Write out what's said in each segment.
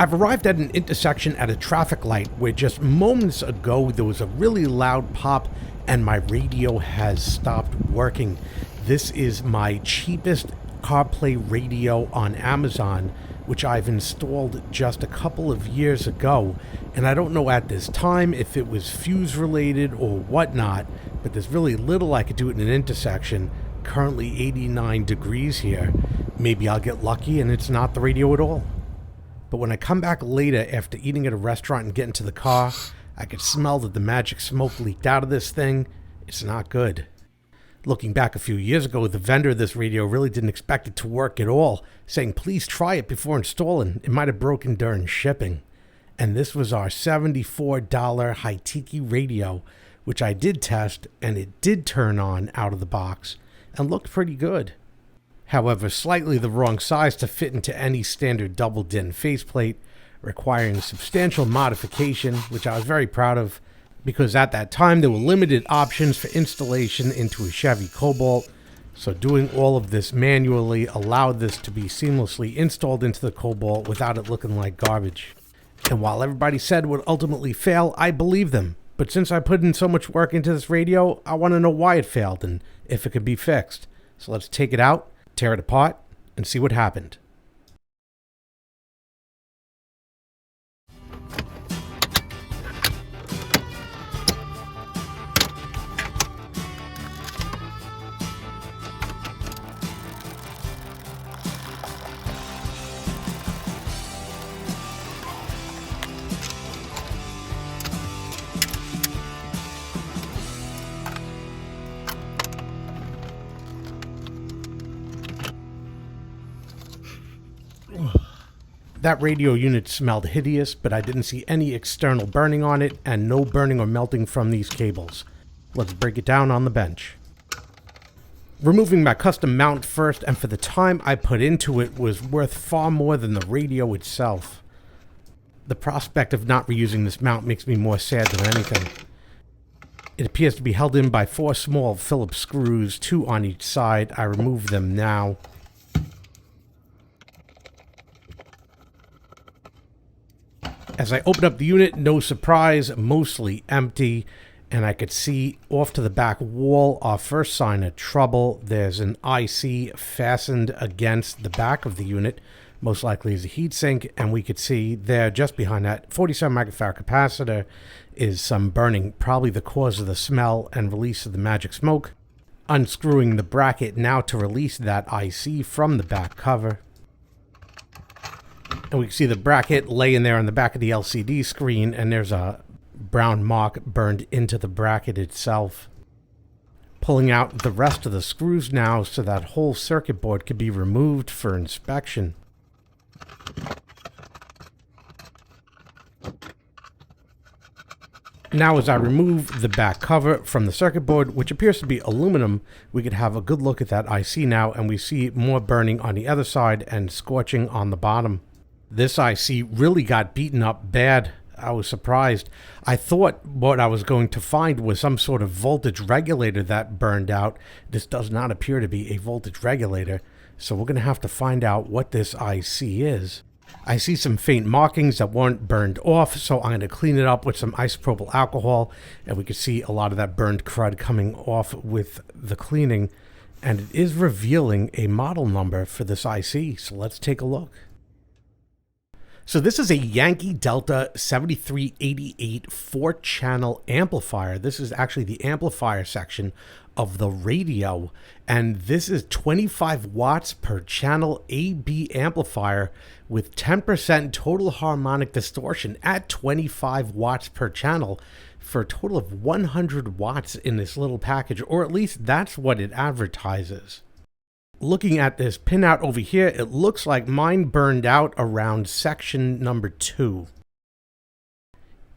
I've arrived at an intersection at a traffic light where just moments ago there was a really loud pop and my radio has stopped working. This is my cheapest Carplay radio on Amazon, which I've installed just a couple of years ago, and I don't know at this time if it was fuse related or whatnot, but there's really little I could do at an intersection. Currently 89 degrees here. Maybe I'll get lucky and it's not the radio at all. But when I come back later after eating at a restaurant and get into the car, I could smell that the magic smoke leaked out of this thing. It's not good. Looking back a few years ago, the vendor of this radio really didn't expect it to work at all, saying please try it before installing. It might have broken during shipping. And this was our $74 Hightiki radio, which I did test, and it did turn on out of the box and looked pretty good. However, slightly the wrong size to fit into any standard double DIN faceplate, requiring substantial modification, which I was very proud of, because at that time there were limited options for installation into a Chevy Cobalt, so doing all of this manually allowed this to be seamlessly installed into the Cobalt without it looking like garbage. And while everybody said it would ultimately fail, I believe them. But since I put in so much work into this radio, I want to know why it failed and if it could be fixed. So let's take it out, tear it apart, and see what happened. That radio unit smelled hideous, but I didn't see any external burning on it and no burning or melting from these cables. Let's break it down on the bench. Removing my custom mount first, and for the time I put into it was worth far more than the radio itself. The prospect of not reusing this mount makes me more sad than anything. It appears to be held in by 4 small Phillips screws, 2 on each side. I remove them now. As I open up the unit, no surprise, mostly empty, and I could see off to the back wall our first sign of trouble. There's an IC fastened against the back of the unit, most likely is a heatsink, and we could see there just behind that 47 microfarad capacitor is some burning, probably the cause of the smell and release of the magic smoke. Unscrewing the bracket now to release that IC from the back cover. And we can see the bracket laying there on the back of the LCD screen, and there's a brown mark burned into the bracket itself. Pulling out the rest of the screws now so that whole circuit board could be removed for inspection. Now as I remove the back cover from the circuit board, which appears to be aluminum, we could have a good look at that IC now, and we see more burning on the other side and scorching on the bottom. This IC really got beaten up bad. I was surprised. I thought what I was going to find was some sort of voltage regulator that burned out. This does not appear to be a voltage regulator, so we're going to have to find out what this IC is. I see some faint markings that weren't burned off, so I'm going to clean it up with some isopropyl alcohol, and we can see a lot of that burned crud coming off with the cleaning, and it is revealing a model number for this IC, so let's take a look. So this is a Yankee Delta 7388 4-channel amplifier. This is actually the amplifier section of the radio, and this is 25 watts per channel AB amplifier with 10% total harmonic distortion at 25 watts per channel for a total of 100 watts in this little package, or at least that's what it advertises. Looking at this pinout over here, it looks like mine burned out around section number 2.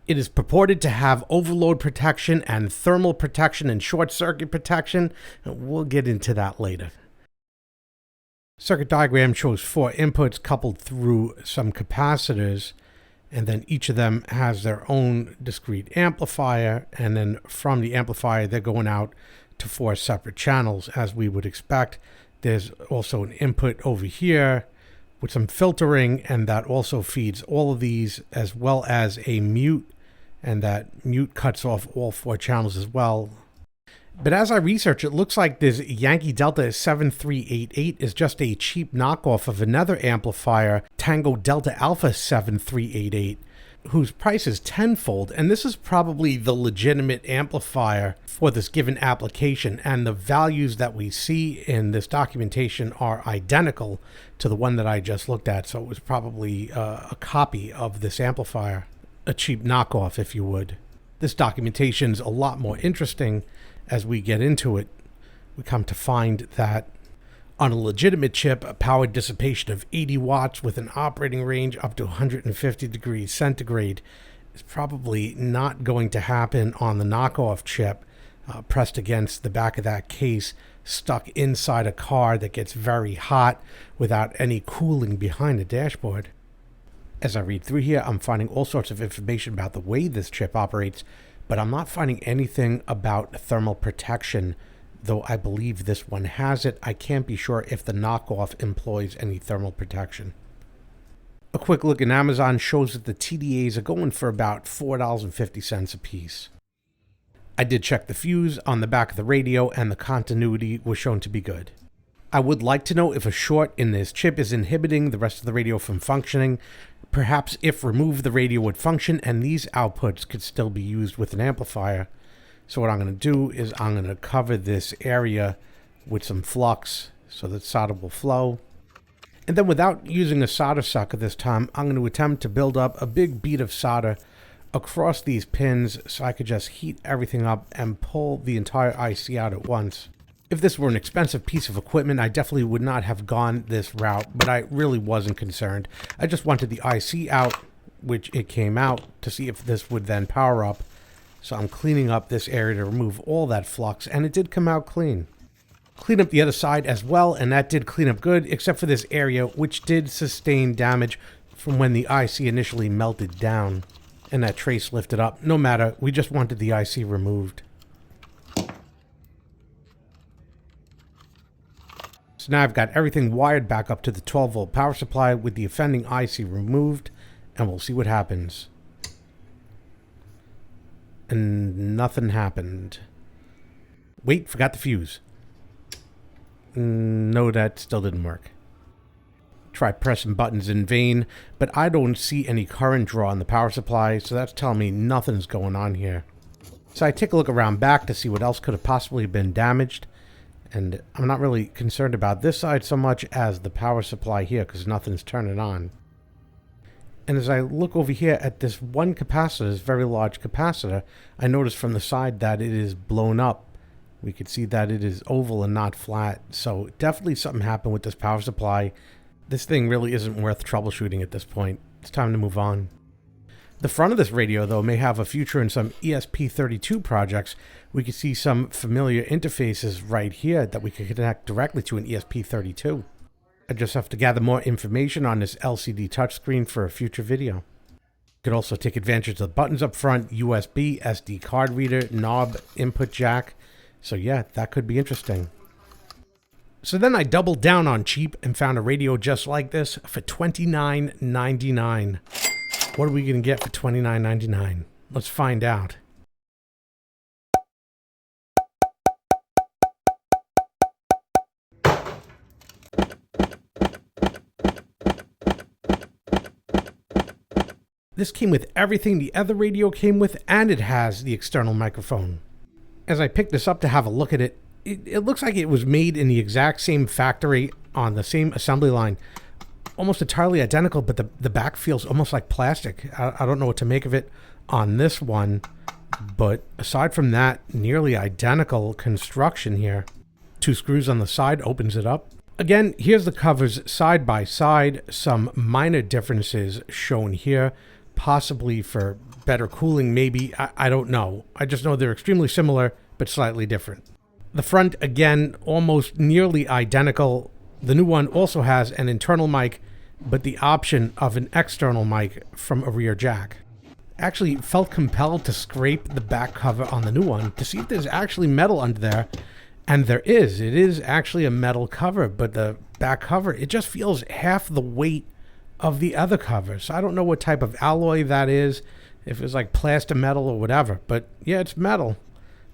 It is purported to have overload protection and thermal protection and short circuit protection. We'll get into that later. Circuit diagram shows 4 inputs coupled through some capacitors, and then each of them has their own discrete amplifier, and then from the amplifier they're going out to 4 separate channels as we would expect. There's also an input over here with some filtering, and that also feeds all of these, as well as a mute, and that mute cuts off all 4 channels as well. But as I research, it looks like this Yankee Delta 7388 is just a cheap knockoff of another amplifier, Tango Delta Alpha 7388, whose price is tenfold, and this is probably the legitimate amplifier for this given application, and the values that we see in this documentation are identical to the one that I just looked at, so it was probably a copy of this amplifier, a cheap knockoff, if you would. This documentation is a lot more interesting. As we get into it, we come to find that on a legitimate chip, a power dissipation of 80 watts with an operating range up to 150 degrees centigrade is probably not going to happen on the knockoff chip, pressed against the back of that case, stuck inside a car that gets very hot without any cooling behind the dashboard. As I read through here, I'm finding all sorts of information about the way this chip operates, but I'm not finding anything about thermal protection, though I believe this one has it. I can't be sure if the knockoff employs any thermal protection. A quick look in Amazon shows that the TDAs are going for about $4.50 a piece. I did check the fuse on the back of the radio, and the continuity was shown to be good. I would like to know if a short in this chip is inhibiting the rest of the radio from functioning. Perhaps if removed, the radio would function and these outputs could still be used with an amplifier. So what I'm going to do is I'm going to cover this area with some flux so that solder will flow. And then without using a solder sucker this time, I'm going to attempt to build up a big bead of solder across these pins so I could just heat everything up and pull the entire IC out at once. If this were an expensive piece of equipment, I definitely would not have gone this route, but I really wasn't concerned. I just wanted the IC out, which it came out, to see if this would then power up. So I'm cleaning up this area to remove all that flux, and it did come out clean. Clean up the other side as well, and that did clean up good, except for this area, which did sustain damage from when the IC initially melted down, and that trace lifted up. No matter, we just wanted the IC removed. So now I've got everything wired back up to the 12-volt power supply with the offending IC removed, and we'll see what happens. And nothing happened. Wait, forgot the fuse. No, that still didn't work. Try pressing buttons in vain, but I don't see any current draw on the power supply, so that's telling me nothing's going on here. So I take a look around back to see what else could have possibly been damaged. And I'm not really concerned about this side so much as the power supply here, because nothing's turning on. And as I look over here at this one capacitor, this very large capacitor, I notice from the side that it is blown up. We can see that it is oval and not flat. So definitely something happened with this power supply. This thing really isn't worth troubleshooting at this point. It's time to move on. The front of this radio, though, may have a future in some ESP32 projects. We can see some familiar interfaces right here that we can connect directly to an ESP32. I just have to gather more information on this LCD touchscreen for a future video. You could also take advantage of the buttons up front, USB, SD card reader, knob, input jack. So yeah, that could be interesting. So then I doubled down on cheap and found a radio just like this for $29.99. What are we going to get for $29.99? Let's find out. This came with everything the other radio came with, and it has the external microphone. As I picked this up to have a look at it, it looks like it was made in the exact same factory on the same assembly line. Almost entirely identical, but the back feels almost like plastic. I don't know what to make of it on this one, but aside from that, nearly identical construction here. 2 screws on the side opens it up. Again, here's the covers side by side. Some minor differences shown here, possibly for better cooling, maybe. I don't know. I just know they're extremely similar, but slightly different. The front, again, almost nearly identical. The new one also has an internal mic, but the option of an external mic from a rear jack. Actually felt compelled to scrape the back cover on the new one to see if there's actually metal under there. And there is. It is actually a metal cover, but the back cover. It just feels half the weight of the other cover. So I don't know what type of alloy that is, if it's like plaster metal or whatever. But yeah, it's metal.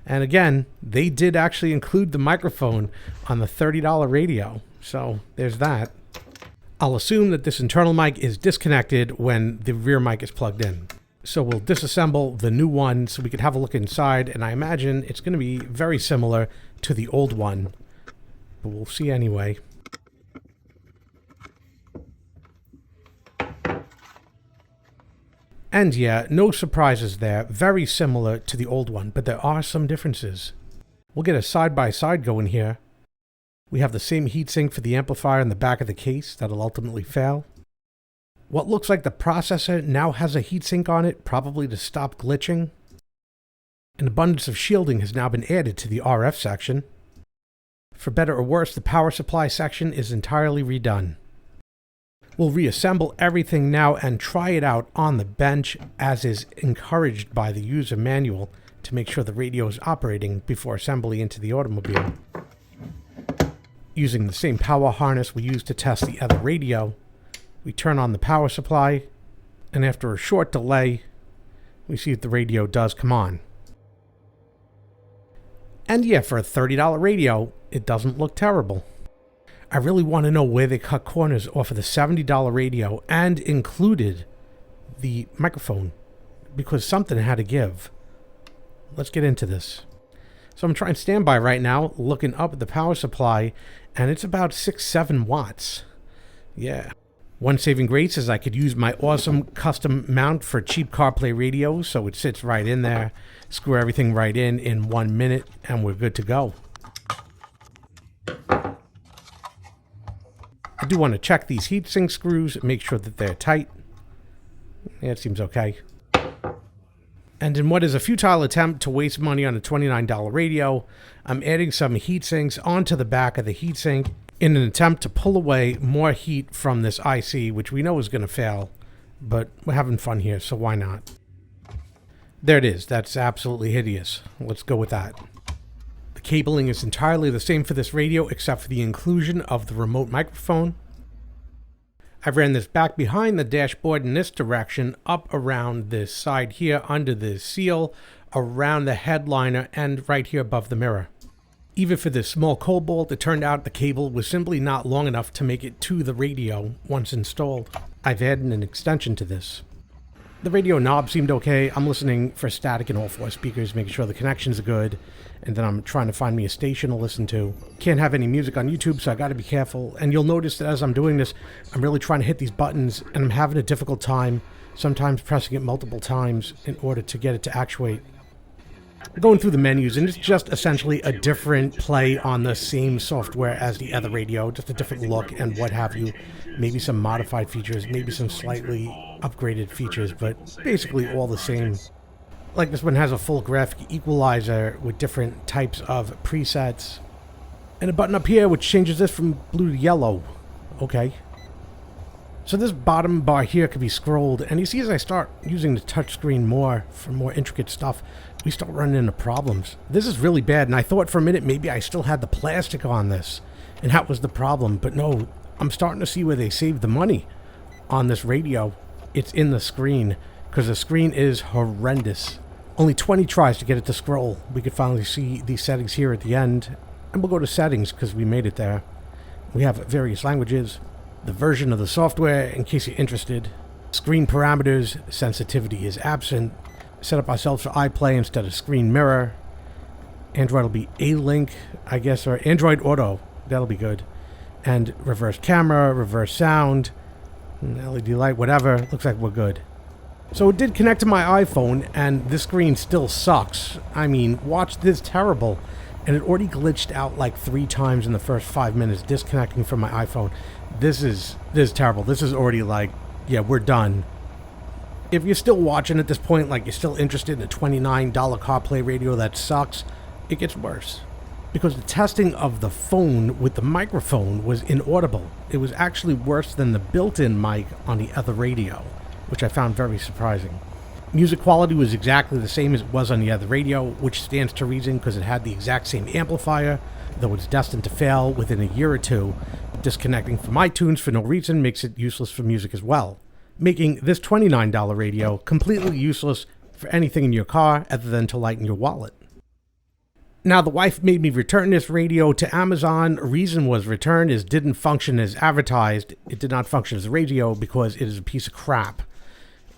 And again, they did actually include the microphone on the $30 radio. So there's that. I'll assume that this internal mic is disconnected when the rear mic is plugged in. So we'll disassemble the new one so we can have a look inside, and I imagine it's going to be very similar to the old one. But we'll see anyway. And yeah, no surprises there. Very similar to the old one, but there are some differences. We'll get a side-by-side going here. We have the same heatsink for the amplifier in the back of the case that'll ultimately fail. What looks like the processor now has a heatsink on it, probably to stop glitching. An abundance of shielding has now been added to the RF section. For better or worse, the power supply section is entirely redone. We'll reassemble everything now and try it out on the bench, as is encouraged by the user manual, to make sure the radio is operating before assembly into the automobile. Using the same power harness we used to test the other radio, we turn on the power supply, and after a short delay, we see that the radio does come on. And yeah, for a $30 radio, it doesn't look terrible. I really want to know where they cut corners off of the $70 radio and included the microphone, because something had to give. Let's get into this. So I'm trying standby right now, looking up at the power supply, and it's about 6-7 watts. Yeah. One saving grace is I could use my awesome custom mount for cheap Carplay radios, so it sits right in there. Screw everything right in 1 minute, and we're good to go. I do want to check these heatsink screws, make sure that they're tight. Yeah, it seems okay. And in what is a futile attempt to waste money on a $29 radio, I'm adding some heat sinks onto the back of the heatsink in an attempt to pull away more heat from this IC, which we know is going to fail, but we're having fun here, so why not? There it is. That's absolutely hideous. Let's go with that. The cabling is entirely the same for this radio, except for the inclusion of the remote microphone. I ran this back behind the dashboard in this direction, up around this side here, under the seal, around the headliner, and right here above the mirror. Even for this small cobalt, it turned out the cable was simply not long enough to make it to the radio once installed. I've added an extension to this. The radio knob seemed okay. I'm listening for static in all 4 speakers, making sure the connections are good, and then I'm trying to find me a station to listen to. Can't have any music on YouTube, so I gotta be careful. And you'll notice that as I'm doing this, I'm really trying to hit these buttons, and I'm having a difficult time, sometimes pressing it multiple times in order to get it to actuate. Going through the menus, and it's just essentially a different play on the same software as the other radio, just a different look and what have you. Maybe some modified features, maybe some slightly upgraded features, but basically all the same. Like this one has a full graphic equalizer with different types of presets. And a button up here which changes this from blue to yellow. Okay. So this bottom bar here could be scrolled, and you see as I start using the touchscreen more for more intricate stuff, we start running into problems. This is really bad, and I thought for a minute maybe I still had the plastic on this, and that was the problem, but no, I'm starting to see where they saved the money on this radio. It's in the screen, because the screen is horrendous. Only 20 tries to get it to scroll. We could finally see these settings here at the end, and we'll go to settings because we made it there. We have various languages, the version of the software in case you're interested, screen parameters, sensitivity is absent, set up ourselves for iPlay instead of screen mirror, Android will be A-Link, I guess, or Android Auto, that'll be good, and reverse camera, reverse sound, LED light, whatever, looks like we're good. So it did connect to my iPhone, and this screen still sucks. I mean, watch this terrible. And it already glitched out like 3 times in the first 5 minutes, disconnecting from my iPhone. This is terrible. This is already like, yeah, we're done. If you're still watching at this point, like you're still interested in a $29 Carplay radio that sucks, it gets worse. Because the testing of the phone with the microphone was inaudible. It was actually worse than the built-in mic on the other radio, which I found very surprising. Music quality was exactly the same as it was on the other radio, which stands to reason because it had the exact same amplifier, though it's destined to fail within a year or two. Disconnecting from iTunes for no reason makes it useless for music as well, making this $29 radio completely useless for anything in your car other than to lighten your wallet. Now, the wife made me return this radio to Amazon. Reason was returned is didn't function as advertised. It did not function as a radio because it is a piece of crap.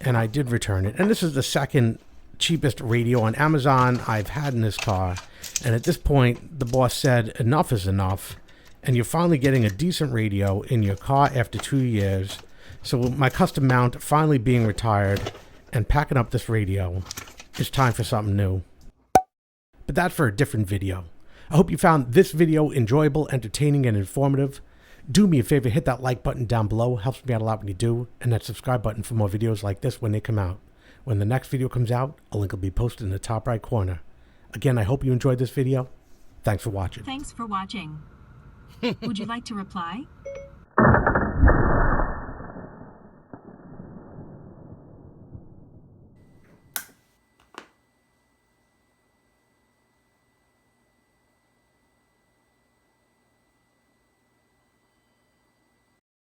And I did return it. And this is the second cheapest radio on Amazon I've had in this car. And at this point, the boss said enough is enough. And you're finally getting a decent radio in your car after 2 years. So my custom mount finally being retired and packing up this radio, it's time for something new. But that's for a different video. I hope you found this video enjoyable, entertaining, and informative. Do me a favor, hit that like button down below. Helps me out a lot when you do. And that subscribe button for more videos like this when they come out. When the next video comes out, a link will be posted in the top right corner. Again, I hope you enjoyed this video. Thanks for watching. Thanks for watching. Would you like to reply?